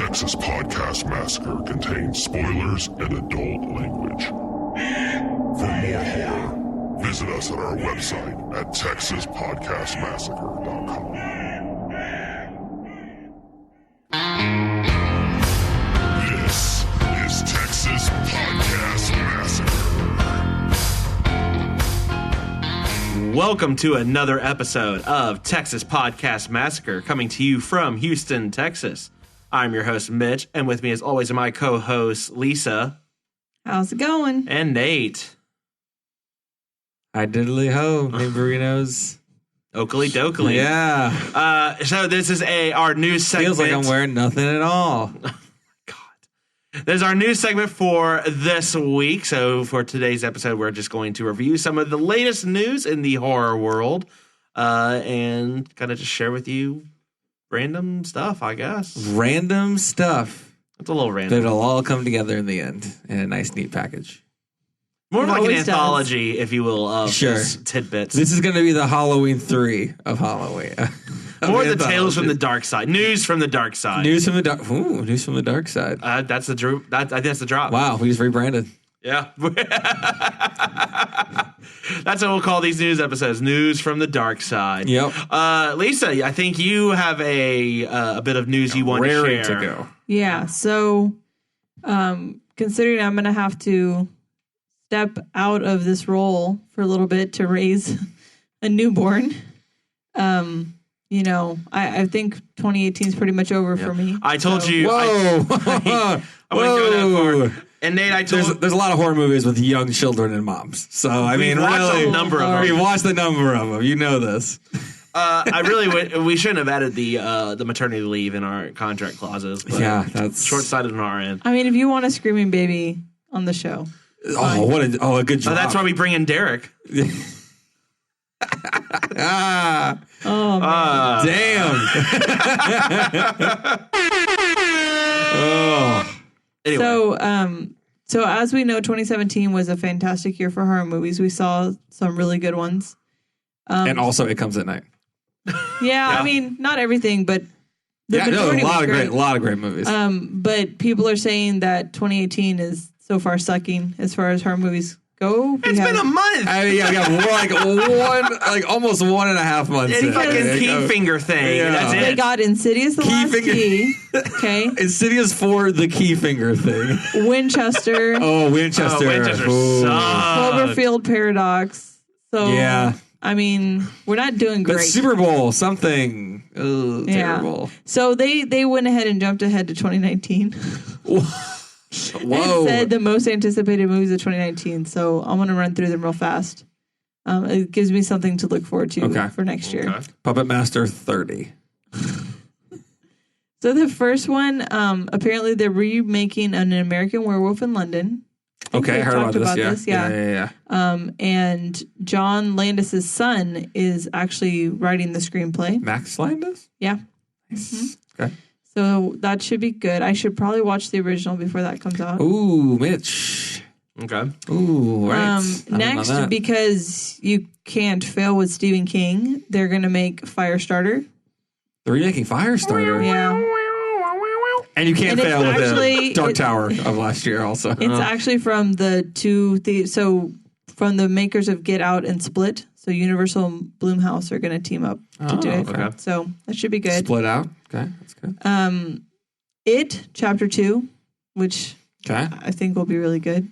Texas Podcast Massacre contains spoilers and adult language. For more horror, visit us at our website at texaspodcastmassacre.com. This is Texas Podcast Massacre. Welcome to another episode of Texas Podcast Massacre, coming to you from Houston, Texas. I'm your host, Mitch, and with me, as always, are my co-hosts, Lisa. How's it going? And Nate. Hi, diddly ho, neighborinos. Oakley dokley. Yeah. So this is our news segment. Feels like I'm wearing nothing at all. God. There's our news segment for this week. So for today's episode, we're just going to review some of the latest news in the horror world and kind of just share with you random stuff, I guess. Random stuff. It's a little random. But it'll all come together in the end in a nice, neat package. More like an always anthology, if you will, of just tidbits. This is going to be the Halloween 3 of Halloween. More the tales from the dark side. News from the dark side. News from the dark. Ooh, news from the dark side. That's the I think that's the drop. Wow, we just rebranded. Yeah. That's what we'll call these news episodes. News from the dark side. Yep. Lisa, I think you have a bit of news you want to share. Raring to go. Yeah, so considering I'm going to have to step out of this role for a little bit to raise a newborn, you know, I think 2018 is pretty much over for me. I told you. Whoa. I wouldn't go that far. And Nate, I told There's a lot of horror movies with young children and moms. So, I mean, watched really, a number of them. we watched a number of them. You know this. I really we shouldn't have added the maternity leave in our contract clauses. But Yeah, that's short-sighted on our end. I mean, if you want a screaming baby on the show. Oh, a good job. That's why we bring in Derrick. Ah, Oh, man. damn. Oh. Anyway. So as we know, 2017 was a fantastic year for horror movies. We saw some really good ones. And also, it comes at night. Yeah, I mean, not everything, but the majority a lot was of great movies. But people are saying that 2018 is so far sucking as far as horror movies go. It's been a month. We got almost 1.5 months. Any in. fucking key finger thing. Yeah. That's They it. got Insidious the Key Last finger. Key. Okay. Insidious 4, the key finger thing. Winchester. Oh, Winchester. Winchester Ooh. sucks. Cloverfield Paradox. So, Yeah. I mean, we're not doing But great. Super Bowl, something. Oh, terrible. So they went ahead and jumped ahead to 2019. Whoa. And said the most anticipated movies of 2019. So I'm going to run through them real fast. It gives me something to look forward to for next year. Okay. Puppet Master 30. So the first one, apparently they're remaking an American Werewolf in London. Okay, I heard about this. Yeah. And John Landis's son is actually writing the screenplay. Max Landis? Yeah. Nice. Okay. So that should be good. I should probably watch the original before that comes out. Ooh, Mitch. Okay. Ooh, right. Next, because you can't fail with Stephen King, they're going to make Firestarter. They're remaking Firestarter. Yeah. And you can't And it's fail with actually- the Dark Tower of last year also. It's actually from from the makers of Get Out and Split. So Universal and Blumhouse are going to team up to do it. okay. So that should be good. Split out. Okay, that's good. It, Chapter 2, which Okay. I think will be really good.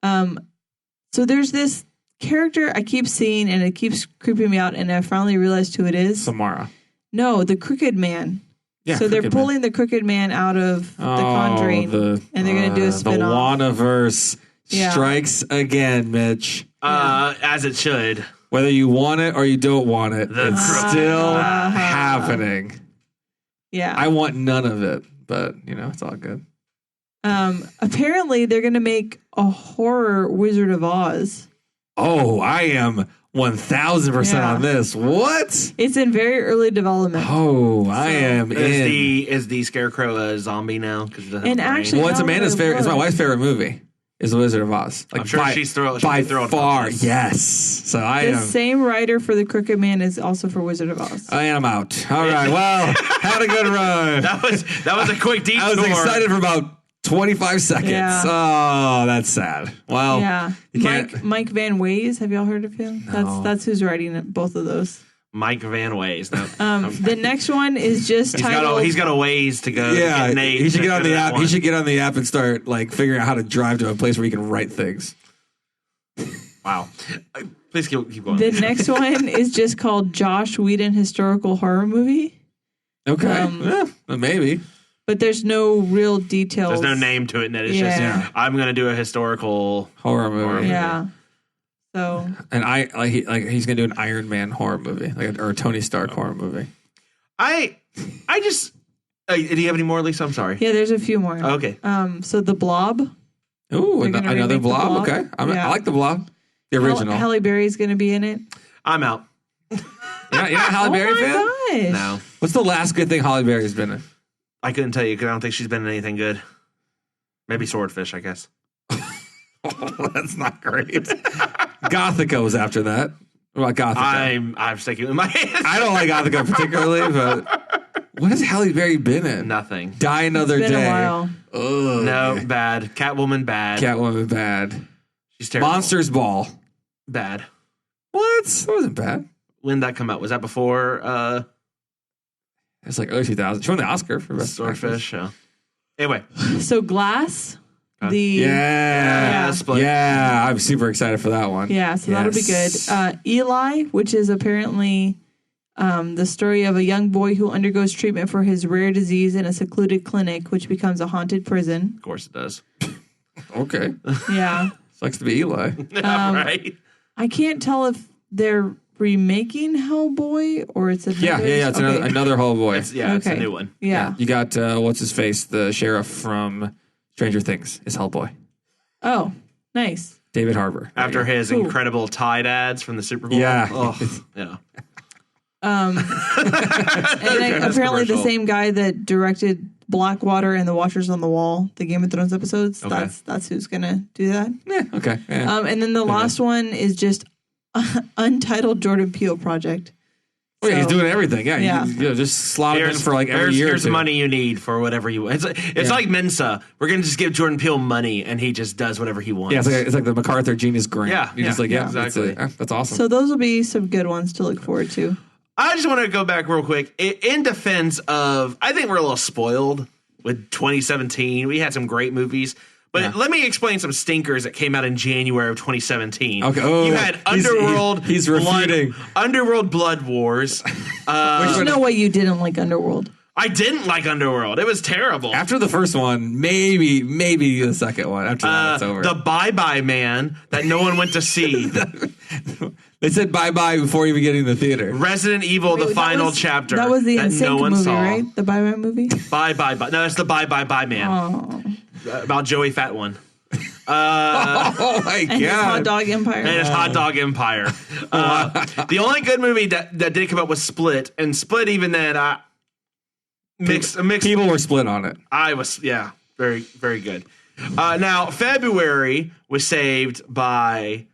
So there's this character I keep seeing and it keeps creeping me out, and I finally realized who it is. Samara. No, the Crooked Man. Yeah, So they're Crooked Man. pulling the Crooked Man out of The Conjuring, and they're going to do a The spin-off. Wanaverse strikes again, Mitch. As it should. Whether you want it or you don't want it, The it's Crooked still happening. Yeah. I want none of it, but, it's all good. Apparently, they're going to make a horror Wizard of Oz. Oh, I am 1,000% Yeah. on this. What? It's in very early development. Oh, I am in. Is the Scarecrow a zombie now? And actually, Well, it's Amanda's favorite. It's my wife's favorite movie. is The Wizard of Oz. I'm sure she's thrilled. By thrilled far, about this. yes. So I The am. same writer for The Crooked Man is also for Wizard of Oz. I am out. All right. Well, had a good run. That was a quick detour. I was excited for about 25 seconds. Yeah. Oh, that's sad. Well, Yeah, you can't. Mike Van Ways. Have y'all heard of him? No. That's who's writing both of those. Mike Van Ways. No. The next one is just titled. He's got a ways to go. Yeah, to get Nate he should get on to the that app. one. He should get on the app and start like figuring out how to drive to a place where he can write things. Wow. Please keep going. The next one is just called Josh Whedon Historical Horror Movie, Okay, maybe. but there's no real details. There's no name to it, and it's Yeah. just I'm going to do a historical Horror movie. Yeah. So And he's gonna do an Iron Man horror movie, or a Tony Stark horror movie. I just. Do you have any more, Lisa? I'm sorry. yeah, there's a few more. Okay. So the Blob. Ooh, They're gonna another remake the Blob. Blob. Okay, Yeah. I like the Blob, the original. Halle Berry's going to be in it. I'm out. You're not a Halle Berry fan? Gosh. No. What's the last good thing Halle Berry's been in? I couldn't tell you because I don't think she's been in anything good. Maybe Swordfish, I guess. Oh, that's not great. Gothica was after that. What about Gothica? I'm sticking with my hands. I don't like Gothica particularly, but what has Halle Berry been in? Nothing. Die Another It's been Day. a while. Ugh. No, bad. Catwoman, bad. Catwoman bad. She's terrible. Monsters Ball. Bad. What? That wasn't bad. When did that come out? Was that before It's like early 2000s. She won the Oscar for Best Swordfish? Anyway. So Glass. The Yeah. Split. Yeah. I'm super excited for that one. Yeah, so that'll be good. Eli, which is apparently the story of a young boy who undergoes treatment for his rare disease in a secluded clinic, which becomes a haunted prison. Of course it does. Okay. Yeah. Sucks to be Eli. Right? I can't tell if they're remaking Hellboy or it's another. Yeah. It's okay. another Hellboy. It's a Okay. new one. Yeah. You got, what's his face? The sheriff from Stranger Things is Hellboy. Oh, nice. David Harbour. After his Cool. incredible Tide ads from the Super Bowl. Yeah. Oh, yeah. And then apparently the commercial. same guy that directed Blackwater and The Watchers on the Wall, the Game of Thrones episodes. Okay. That's who's gonna do that. Yeah, okay. Yeah. And then the last one is just Untitled Jordan Peele project. Oh, yeah, he's So- doing everything. Yeah. Yeah. You just slot him in for like every here's, year. here's or two. money you need for whatever you want. It's like Mensa. We're going to just give Jordan Peele money and he just does whatever he wants. Yeah, it's like the MacArthur Genius Grant. Yeah, You're just yeah, like, yeah, exactly. That's awesome. So those will be some good ones to look forward to. I just want to go back real quick in defense of, I think we're a little spoiled with 2017. We had some great movies. But let me explain some stinkers that came out in January of 2017. Okay. Oh, you had Underworld. He's refuting. Underworld Blood Wars. There's no way you didn't like Underworld. I didn't like Underworld. It was terrible. After the first one, maybe the second one. After that, it's over. The Bye Bye Man that no one went to see. They said bye-bye before even getting in the theater. Resident Evil, the That final was- chapter. That was the that NSYNC no one movie, saw. right? The Bye Bye movie. Bye Bye Bye. No, that's the Bye Bye Bye Man. Oh. About Joey Fat One. Oh my And his Hot god! Dog Empire. And his Hot Dog Empire. The only good movie that did come up was Split. And Split, even then, mixed. People were split on it. I was, very, very good. Now, February was saved by,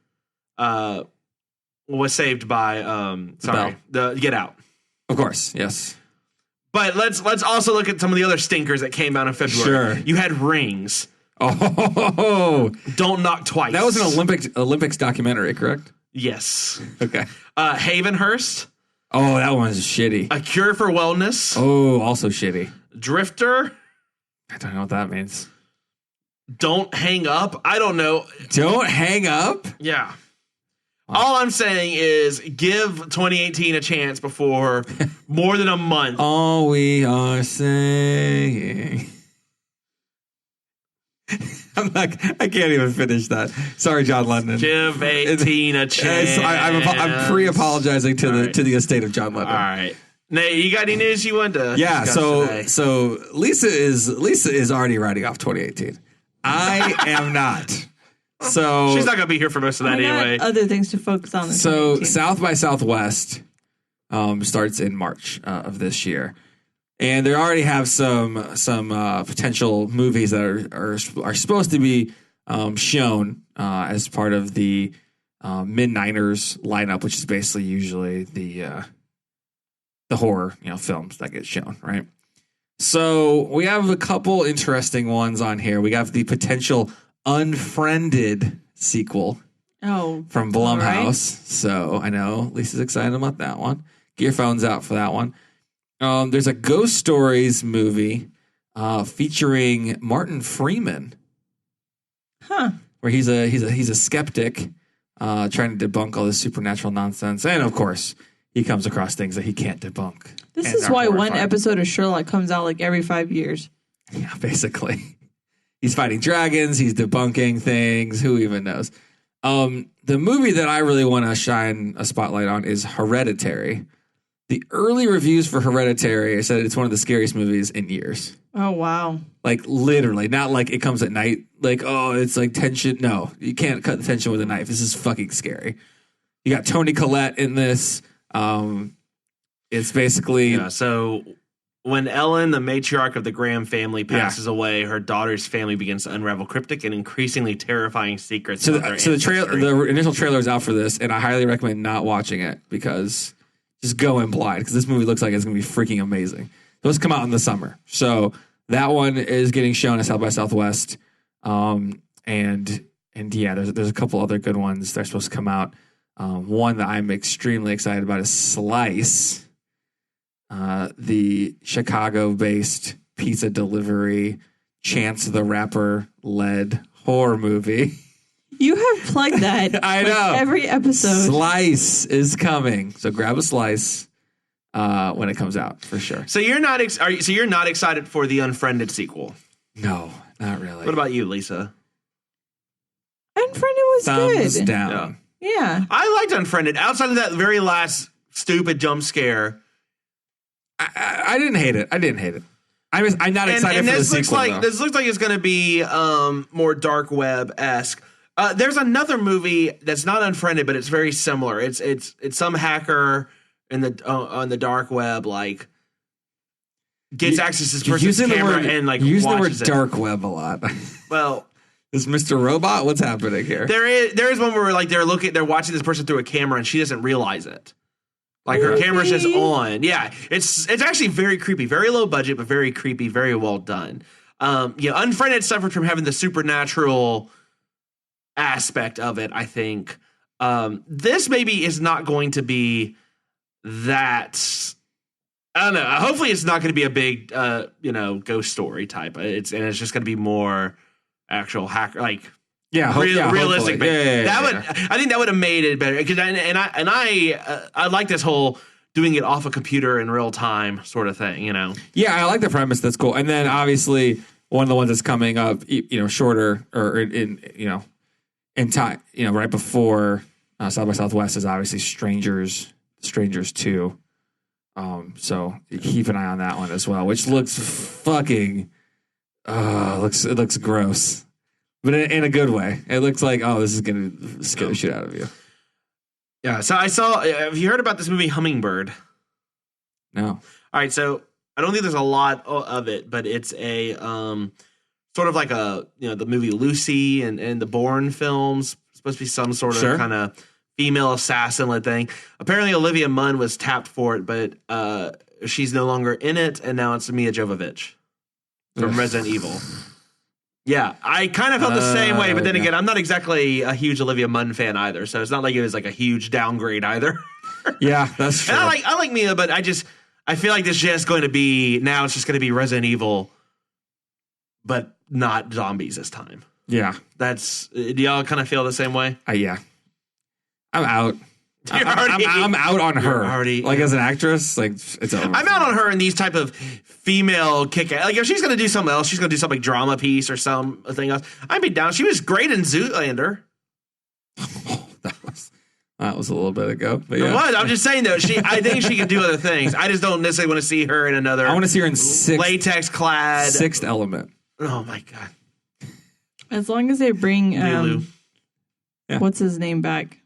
the Get Out. Of course, yes. But let's also look at some of the other stinkers that came out in February. Sure. You had Rings. Oh, Don't Knock Twice. that was an Olympics documentary, correct? Yes. Okay. Havenhurst. Oh, that one's shitty. A Cure for Wellness. Oh, also shitty. Drifter. I don't know what that means. Don't Hang Up. I don't know. Don't hang up. Yeah. All I'm saying is give 2018 a chance before more than a month. All we are saying. I can't even finish that. Sorry, John Lennon. Give 18 a chance. I'm pre-apologizing to All right. the estate of John Lennon. All right. Nate, you got any news you wanted to Yeah, discuss so today? Lisa is already writing off 2018. I am not. So She's not going to be here for most of that I got anyway. other things to focus on. This So 2018. South by Southwest starts in March of this year, and they already have some potential movies that are supposed to be shown as part of the mid-90s lineup, which is basically usually the horror films that get shown, right? So we have a couple interesting ones on here. We have the potential Unfriended sequel from Blumhouse. Right. So I know Lisa's excited about that one. Get your phones out for that one. There's a Ghost Stories movie featuring Martin Freeman. Where he's a skeptic trying to debunk all this supernatural nonsense. And of course, he comes across things that he can't debunk. This is why one episode of Sherlock comes out like every 5 years. Yeah, basically. He's fighting dragons. He's debunking things. Who even knows? The movie that I really want to shine a spotlight on is Hereditary. The early reviews for Hereditary said it's one of the scariest movies in years. Oh, wow. Like, literally. Not like it comes at night. Like, oh, it's like tension. No, you can't cut the tension with a knife. This is fucking scary. You got Toni Collette in this. It's basically... Yeah, so when Ellen, the matriarch of the Graham family, passes away, her daughter's family begins to unravel cryptic and increasingly terrifying secrets. So the initial trailer is out for this, and I highly recommend not watching it because... Just go in blind because this movie looks like it's going to be freaking amazing. Those come out in the summer. So that one is getting shown at South by Southwest. And yeah, there's a couple other good ones that are supposed to come out. One that I'm extremely excited about is Slice, the Chicago-based pizza delivery Chance the Rapper-led horror movie. You have plugged that. I know. Every episode. Slice is coming, so grab a slice when it comes out for sure. So you're not excited for the Unfriended sequel? No, not really. What about you, Lisa? Unfriended was Thumbs good. down. Yeah. I liked Unfriended. Outside of that very last stupid jump scare, I didn't hate it. I'm not excited for the sequel. This looks like it's going to be more dark web-esque. There's another movie that's not Unfriended, but it's very similar. It's some hacker in the on the dark web gets access to this person's camera and using watches the word dark web a lot. Well, is Mr. Robot? What's happening here? There is one where they're watching this person through a camera and she doesn't realize it. Like her camera's just on. Yeah, it's actually very creepy, very low budget, but very creepy, very well done. Unfriended suffered from having the supernatural aspect of it, I think. This maybe is not going to be that. I don't know. Hopefully, it's not going to be a big, ghost story type. It's just going to be more actual hacker, realistic. I think that would have made it better. Because I like this whole doing it off a computer in real time sort of thing. Yeah, I like the premise. That's cool. And then obviously one of the ones that's coming up, shorter or in time, right before South by Southwest is obviously Strangers 2. So keep an eye on that one as well, which looks fucking, it looks gross, but in a good way. It looks like, this is going to scare the shit out of you. Yeah. So have you heard about this movie Hummingbird? No. All right. So I don't think there's a lot of it, but it's a, sort of like the movie Lucy and the Bourne films. It's supposed to be some sort of kind of female assassin thing. Apparently Olivia Munn was tapped for it, but she's no longer in it, and now it's Mia Jovovich from Resident Evil. Yeah, I kind of felt the same way, but then again, I'm not exactly a huge Olivia Munn fan either, so it's not like it was like a huge downgrade either. Yeah, that's true. And I like Mia, but I feel like this is just going to be, now it's just going to be Resident Evil, but not zombies this time. Yeah. Do y'all kind of feel the same way? Yeah. I'm out. I'm out on her. As an actress, it's over. I'm out on her in these type of female kick. If she's going to do something else, she's going to do something drama piece or something else. I'd be down. She was great in Zoolander. That was a little bit ago. But yeah. It was. I'm just saying though. I think she can do other things. I just don't necessarily want to see her in another. I want to see her in latex clad Sixth Element. Oh my god! As long as they bring what's his name back?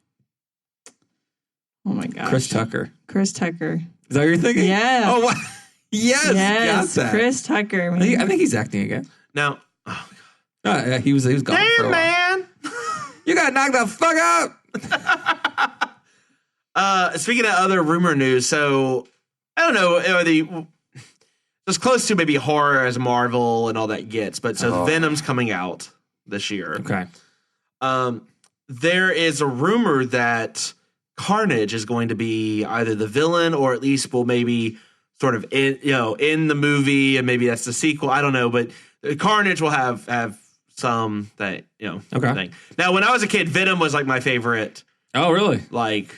Oh my gosh. Chris Tucker. Is that what you're thinking? Yeah. Oh, yes. Yes. Chris Tucker. I think he's acting again. Now, Yeah, he was gone for a while. man. You got knocked the fuck out. Speaking of other rumor news, so I don't know, it's close to maybe horror as Marvel and all that gets, but so Venom's coming out this year. Okay. There is a rumor that Carnage is going to be either the villain or at least will maybe sort of in the movie, and maybe that's the sequel. I don't know, but Carnage will have some that thing. Now, when I was a kid, Venom was like my favorite. Oh, really? Like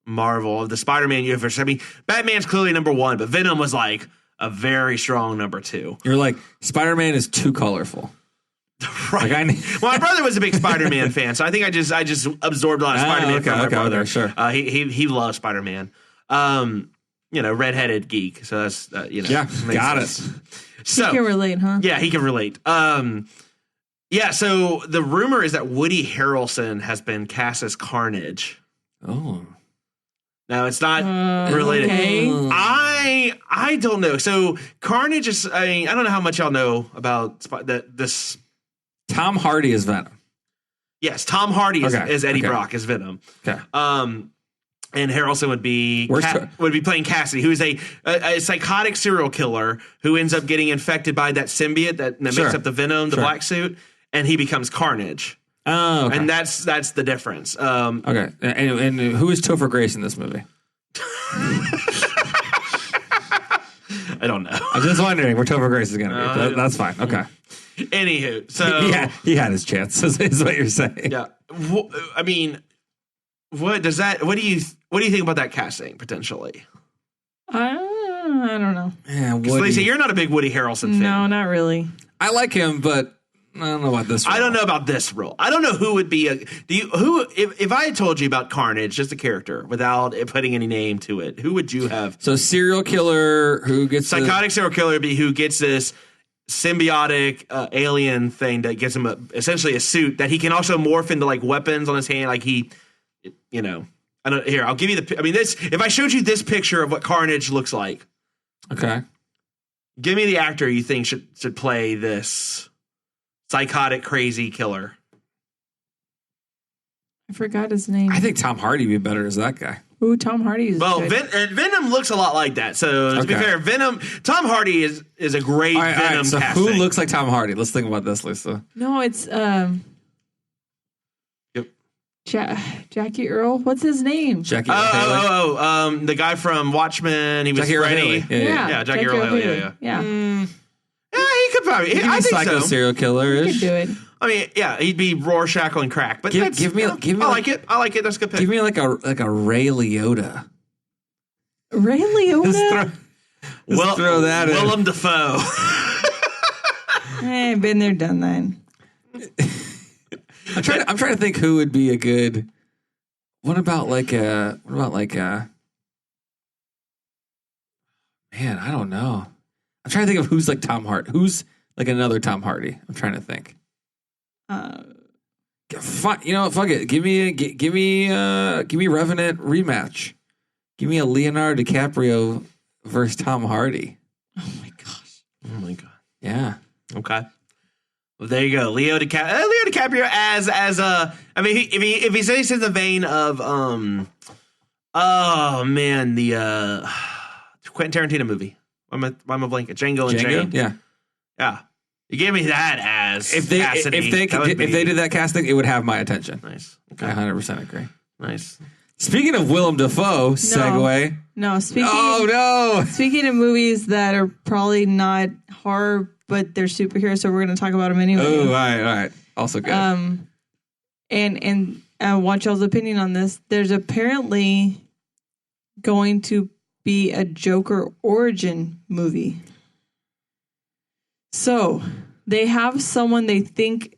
Marvel of the Spider-Man universe. I mean, Batman's clearly number one, but Venom was like a very strong number two. You're like, Spider-Man is too colorful. Right. Like Well, my brother was a big Spider-Man fan, so I think I just absorbed a lot of Spider-Man from my brother. Sure. He loves Spider-Man. Redheaded geek. So that's Yeah, got sense. it. So he can relate, huh? Yeah, he can relate. So the rumor is that Woody Harrelson has been cast as Carnage. Oh. Now it's not related. Okay. I don't know. So Carnage is. I don't know how much y'all know about this. Tom Hardy is Venom. Yes, Tom Hardy is Eddie Okay. Brock as Venom. Okay. And Harrelson would be playing Cassidy, who's a psychotic serial killer who ends up getting infected by that symbiote that makes up the Venom, the black suit, and he becomes Carnage. Oh, okay. And that's the difference. Okay. And who is Topher Grace in this movie? I don't know. I'm just wondering where Topher Grace is going to be. That's fine. Okay. Anywho, so he had his chance. Is what you're saying? Yeah. I mean, what do you think about that casting potentially? I don't know. Yeah, Lisa, you're not a big Woody Harrelson fan. No, not really. I like him, but I don't know about this role. I don't know about this role. I don't know who would be if I had told you about Carnage, just a character, without putting any name to it, who would you have? So serial killer who gets psychotic serial killer would be who gets this symbiotic alien thing that gives him essentially a suit that he can also morph into like weapons on his hand. Like I'll give you this. If I showed you this picture of what Carnage looks like, okay, give me the actor you think should play this psychotic, crazy killer. I forgot his name. I think Tom Hardy would be better as that guy. Ooh, Tom Hardy is good. Venom looks a lot like that. So to be fair, Tom Hardy is a great Venom so casting. who looks like Tom Hardy? Let's think about this, Lisa. No, it's Jackie Earl. What's his name? Jackie the guy from Watchmen. He was Jackie Freddy. Yeah, Jackie Earl Haley. Yeah. Yeah, he could probably. I think psycho so. serial killer. He could do it. I mean, yeah, he'd be Rorschach on crack. But give me. I like it. I like it. That's a good pick. Give me like a Ray Liotta. Ray Liotta? Just throw that in. Willem Dafoe. Been there, done that. I'm trying to think who would be a good. What about like a? Man, I don't know. I'm trying to think of who's like Tom Hardy. Who's like another Tom Hardy? I'm trying to think. Fuck it. Give me Revenant rematch. Give me a Leonardo DiCaprio versus Tom Hardy. Oh my gosh. Oh my god. Yeah. Okay. Well, there you go, Leo DiCaprio as a. I mean, if he stays in the vein of the Quentin Tarantino movie. Why am I blanking? Django Unchained. Yeah. You gave me that as if they Cassidy. if they did that casting, it would have my attention. Nice. Okay. I 100% agree. Nice. Speaking of Willem Dafoe, segue. No, speaking of movies that are probably not horror, but they're superheroes, so we're going to talk about them anyway. Oh, all right. Also good. And I want y'all's opinion on this. There's apparently going to be a Joker origin movie. So they have someone they think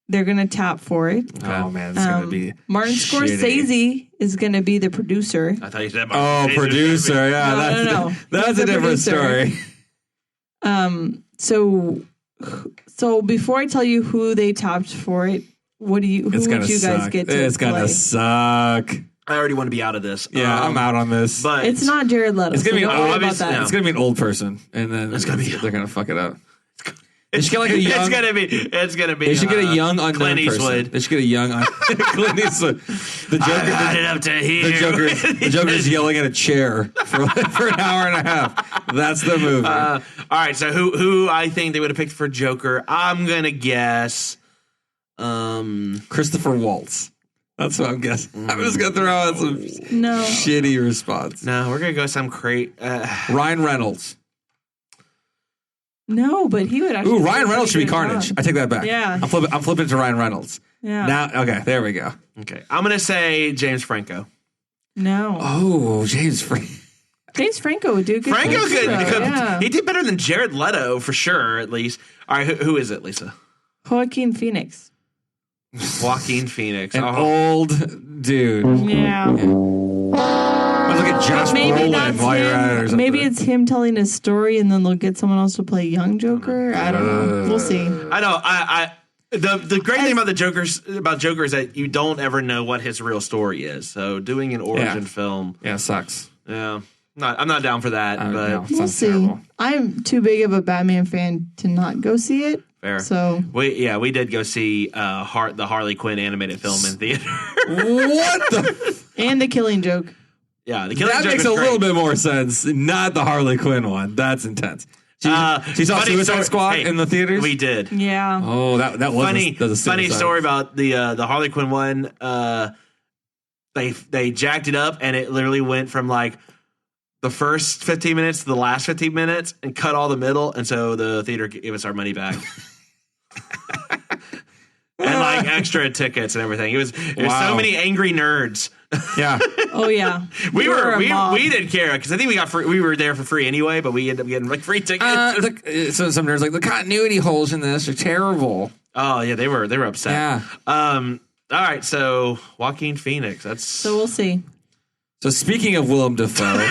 they're going to tap for it. Oh, man, it's going to be Martin Scorsese is going to be the producer. I thought you said Martin Scorsese. Producer. Yeah, No. That's a different story. So before I tell you who they tapped for it, who would you guys get to It's going to suck. I already want to be out of this. Yeah, I'm out on this. But it's not Jared Leto. It's going to be about that. It's going to be an old person, and then It's gonna be- they're going to fuck it up. They should get like a young. It's gonna be. They should get a young unknown Clint person. Eastwood. They should get a young Clint Eastwood. The Joker. I got it up to here. The Joker's yelling at a chair for an hour and a half. That's the movie. All right, so who I think they would have picked for Joker? I'm gonna guess. Christopher Waltz. That's what I'm guessing. I'm just gonna throw out some shitty response. No, we're gonna go some Ryan Reynolds. No, but he would actually. Ooh, Ryan Reynolds should be Carnage. Job. I take that back. Yeah. I'm flipping to Ryan Reynolds. Yeah. Now, okay, there we go. Okay, I'm gonna say James Franco. No. Oh, James Franco. James Franco would do good. Franco could. Yeah. He did better than Jared Leto for sure, at least. All right, who is it, Lisa? Joaquin Phoenix. Joaquin Phoenix. An old dude. Yeah. Look at Josh Brolin while you're at it or something. Maybe it's him telling a story and then they'll get someone else to play young Joker. I don't know. We'll see. I know. The great thing about Joker is that you don't ever know what his real story is. So doing an origin film, sucks. Yeah, I'm not down for that. But no, we'll see. Terrible. I'm too big of a Batman fan to not go see it. Fair. So we did go see the Harley Quinn animated film in theater. What the? And The Killing Joke. Yeah, the Killing That Joke makes is a great. little bit more sense. Not the Harley Quinn one. That's intense. She saw Suicide Squad in the theaters. We did. Yeah. Oh, that was funny story about the Harley Quinn one. They jacked it up and it literally went from like the first 15 minutes to the last 15 minutes and cut all the middle, and so the theater gave us our money back. And like extra tickets and everything. It was so many angry nerds. Yeah. Oh yeah. we didn't care because I think we were there for free anyway, but we ended up getting like free tickets. So some nerds like the continuity holes in this are terrible. Oh yeah, they were upset. Yeah. All right, so Joaquin Phoenix. So we'll see. So speaking of Willem Dafoe,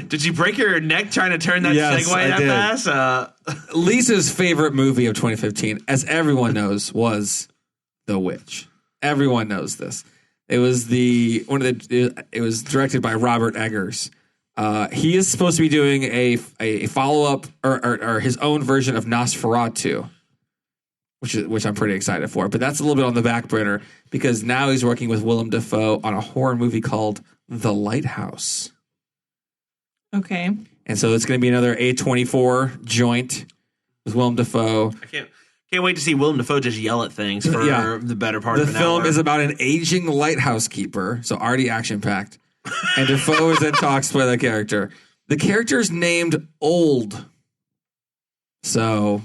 did you break your neck trying to turn that Yes, segue I that did. fast? Lisa's favorite movie of 2015, as everyone knows, was The Witch. Everyone knows this. It was it was directed by Robert Eggers. He is supposed to be doing a follow up or his own version of Nosferatu, which I'm pretty excited for. But that's a little bit on the back burner because now he's working with Willem Dafoe on a horror movie called The Lighthouse. Okay. And so it's going to be another A24 joint with Willem Dafoe. I can't wait to see Willem Dafoe just yell at things for the better part of an hour. The film is about an aging lighthouse keeper, so already action-packed. And Dafoe is in talks to play that character. The character's named Old. So,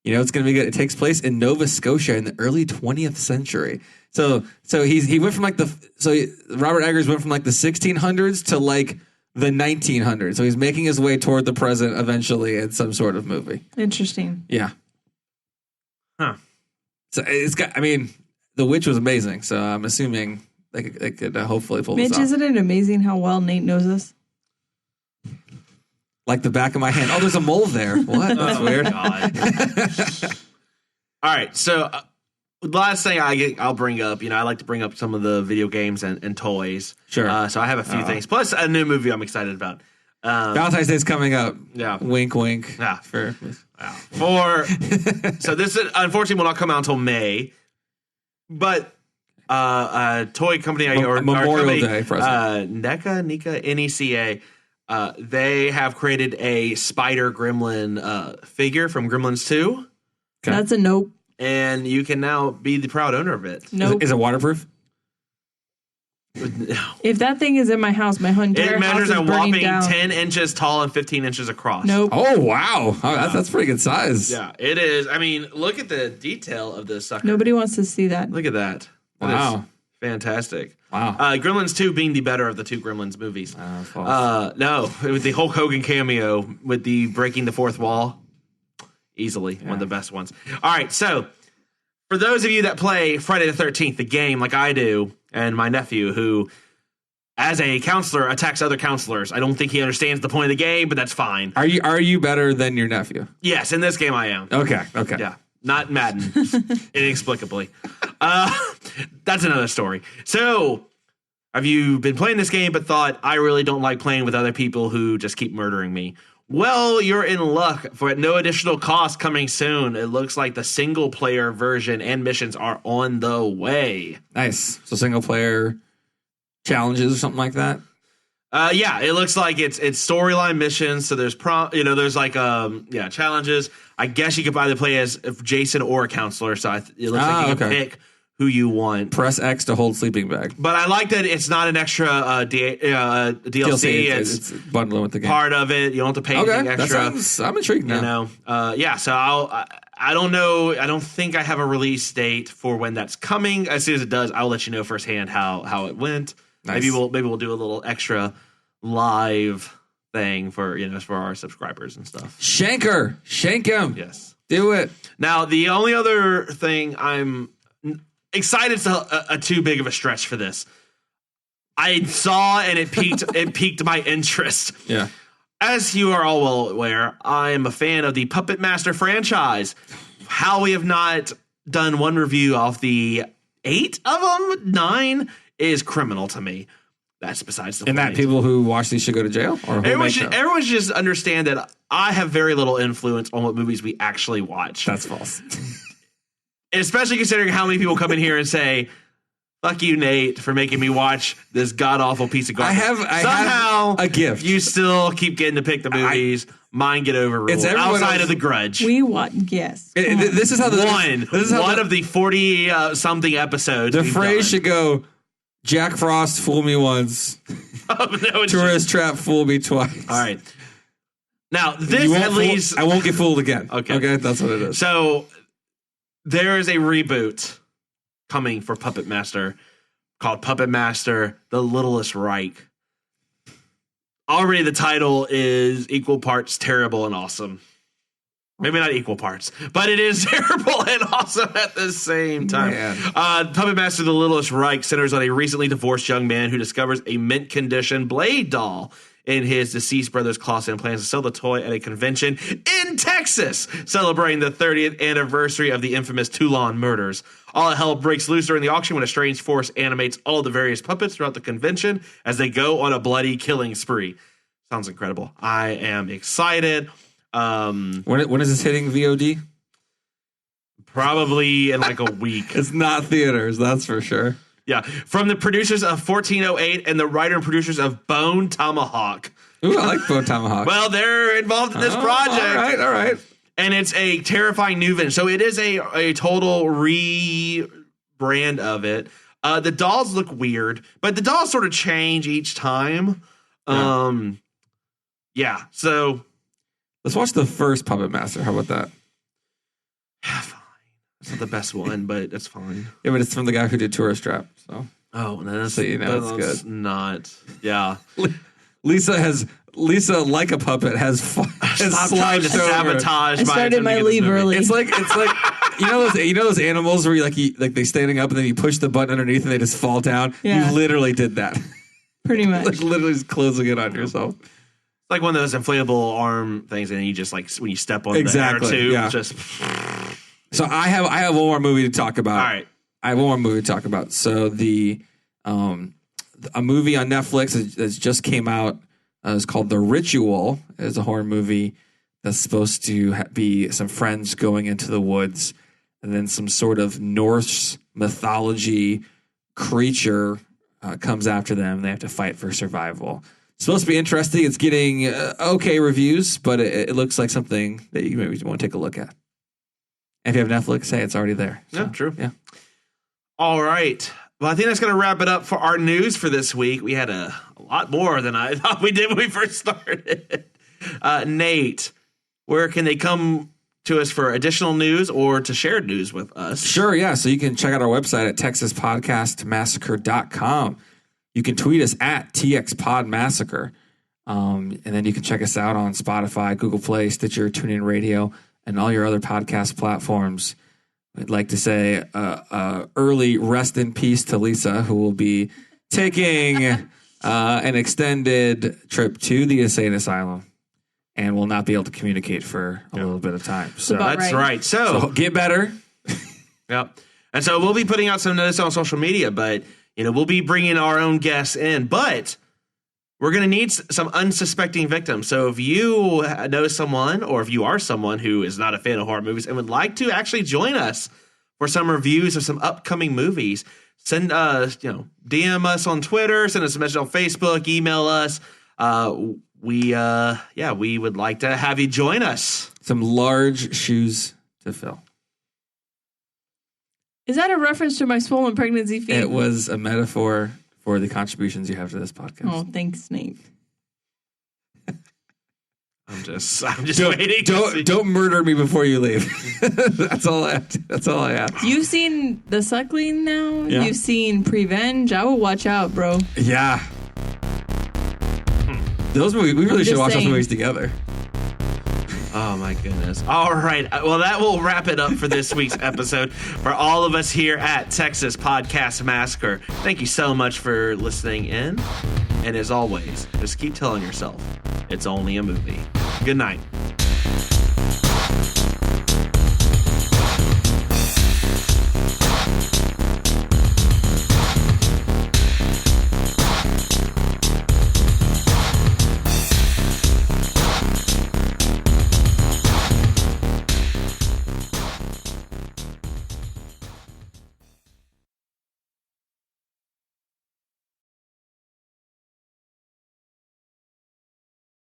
it's going to be good. It takes place in Nova Scotia in the early 20th century. So he went from Robert Eggers went from like the 1600s to like the 1900s. So he's making his way toward the present eventually in some sort of movie. Interesting. Yeah. Huh. So it's got. I mean, The Witch was amazing. So I'm assuming they could hopefully pull this Mitch, off. isn't it amazing how well Nate knows us? Like the back of my hand. Oh, there's a mole there. What? That's weird. God. All right, so the last thing I'll bring up, I like to bring up some of the video games and toys. Sure. So I have a few things, plus a new movie I'm excited about. Valentine's Day's coming up. Yeah. Wink, wink. Yeah. So this unfortunately will not come out until May, but a toy company Memorial Day present. NECA, they have created a spider gremlin figure from Gremlins 2. Okay. That's a nope. And you can now be the proud owner of it. Nope. Is it waterproof? If that thing is in my house, my entire It house measures is a burning whopping down. 10 inches tall and 15 inches across. Nope. Oh, wow. Oh, that's pretty good size. Yeah, it is. I mean, look at the detail of this sucker. Nobody wants to see that. Look at that. That Wow. is fantastic. Wow. Gremlins 2 being the better of the two Gremlins movies. False. No, with the Hulk Hogan cameo, with the breaking the fourth wall. Easily one of the best ones. All right, so for those of you that play Friday the 13th, the game like I do, and my nephew who, as a counselor, attacks other counselors. I don't think he understands the point of the game, but that's fine. Are you better than your nephew? Yes, in this game I am. Okay. Yeah, not Madden, inexplicably. That's another story. So, have you been playing this game but thought, I really don't like playing with other people who just keep murdering me? Well, you're in luck. For at no additional cost coming soon. It looks like the single-player version and missions are on the way. Nice. So single-player challenges or something like that? Yeah, it looks like it's storyline missions. So there's there's like challenges. I guess you could either play as Jason or a counselor. So it looks like you can pick who you want. Press X to hold sleeping bag. But I like that it's not an extra DLC. It's bundling with the game. Part of it. You don't have to pay anything extra. I'm intrigued now. So I don't know. I don't think I have a release date for when that's coming. As soon as it does, I'll let you know firsthand how it went. Nice. Maybe we'll do a little extra live thing for our subscribers and stuff. Shank him. Yes, do it. Now the only other thing I'm excited a too big of a stretch for this. I saw and it piqued my interest. Yeah. As you are all well aware, I am a fan of the Puppet Master franchise. How we have not done one review off the 8 of them, 9 is criminal to me. That's besides the point. And that people who watch these should go to jail? Or everyone should just understand that I have very little influence on what movies we actually watch. That's false. Especially considering how many people come in here and say, fuck you, Nate, for making me watch this god-awful piece of garbage. I have a gift. You still keep getting to pick the movies. Mine get overruled. Outside of The Grudge. We want guests. This is how one of the 40-something episodes. The phrase should go, Jack Frost, fool me once. Tourist trap, fool me twice. All right. Now, this at least... I won't get fooled again. Okay, that's what it is. So, there is a reboot coming for Puppet Master called Puppet Master, The Littlest Reich. Already the title is equal parts terrible and awesome. Maybe not equal parts, but it is terrible and awesome at the same time. Puppet Master, The Littlest Reich centers on a recently divorced young man who discovers a mint condition Blade doll in his deceased brother's closet and plans to sell the toy at a convention in Texas, celebrating the 30th anniversary of the infamous Toulon murders. All hell breaks loose during the auction when a strange force animates all of the various puppets throughout the convention as they go on a bloody killing spree. Sounds incredible. I am excited. When is this hitting VOD? Probably in like a week. It's not theaters, that's for sure. Yeah, from the producers of 1408 and the writer and producers of Bone Tomahawk. Ooh, I like Bone Tomahawk. Well, they're involved in this project. All right. And it's a terrifying new venture. So it is a total rebrand of it. The dolls look weird, but the dolls sort of change each time. So let's watch the first Puppet Master. How about that? Yeah, fine. It's not the best one, but it's fine. Yeah, but it's from the guy who did Tourist Trap. So that's it's good. Not. Yeah. Lisa, like a puppet, has trying to sabotage. I started my leave early. It's like you know those animals where they standing up and then you push the button underneath and they just fall down. Yeah. You literally did that. Pretty much. Like literally just closing it on yourself. It's like one of those inflatable arm things, and you just like when you step on the air tube, just. So I have one more movie to talk about. All right, I have one more movie to talk about. So a movie on Netflix that just came out is called The Ritual. It's a horror movie that's supposed to be some friends going into the woods, and then some sort of Norse mythology creature comes after them. They have to fight for survival. It's supposed to be interesting. It's getting okay reviews, but it looks like something that you maybe want to take a look at. And if you have Netflix, hey, it's already there. So, yeah, true. Yeah. All right. Well, I think that's going to wrap it up for our news for this week. We had a lot more than I thought we did when we first started. Nate, where can they come to us for additional news or to share news with us? Sure, yeah. So you can check out our website at TexasPodcastMassacre.com. You can tweet us at TXPodMassacre. And then you can check us out on Spotify, Google Play, Stitcher, TuneIn Radio, and all your other podcast platforms. I'd like to say early rest in peace to Lisa, who will be taking an extended trip to the insane asylum and will not be able to communicate for a little bit of time. So that's right. So get better. Yep. And so we'll be putting out some notice on social media, but we'll be bringing our own guests in. But we're going to need some unsuspecting victims. So if you know someone, or if you are someone who is not a fan of horror movies and would like to actually join us for some reviews of some upcoming movies, send DM us on Twitter, send us a message on Facebook, email us. We would like to have you join us. Some large shoes to fill. Is that a reference to my swollen pregnancy feet? It was a metaphor for the contributions you have to this podcast. Oh, thanks, Nate. I'm just waiting. Don't murder me before you leave. That's all I ask. You've seen The Suckling now. Yeah. You've seen Prevenge. I will watch out, bro. Yeah. Those movies, we really should watch those saying. movies together. Oh, my goodness. All right. Well, that will wrap it up for this week's episode. For all of us here at Texas Podcast Massacre, thank you so much for listening in. And as always, just keep telling yourself, it's only a movie. Good night.